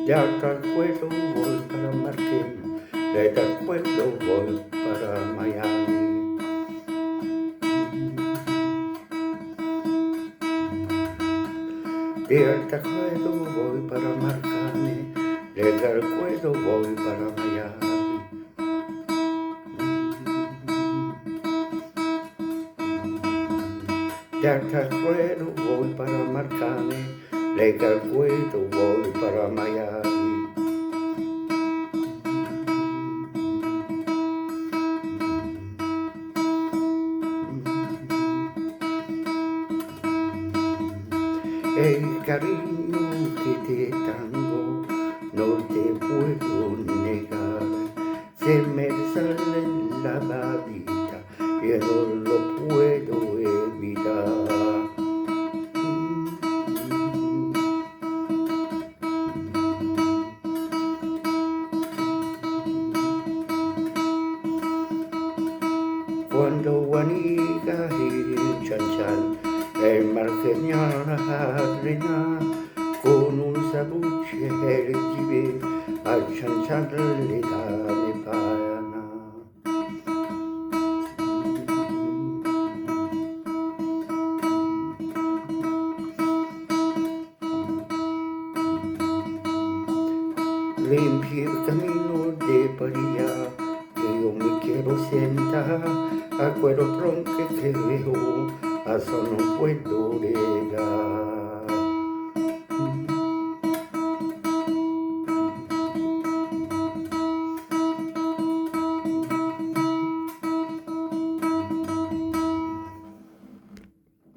Ya tal pueblo voy para Marqués, de tal pueblo voy para Miami. De Altajuelo voy para Marcane, de Altajuelo voy para Miami. De Altajuelo voy para Marcane, de Altajuelo voy para Miami. El cariño que te tengo no te puedo negar, se me sale la babita y no lo puedo evitar. Cuando Juanica y Chan Chan, el mar arena, con un sabuche el jibe, al Chan Chan le da mi pana. Limpia el camino de Paría, que yo me quiero sentar, a cuero tronque que veo, a eso no puedo llegar.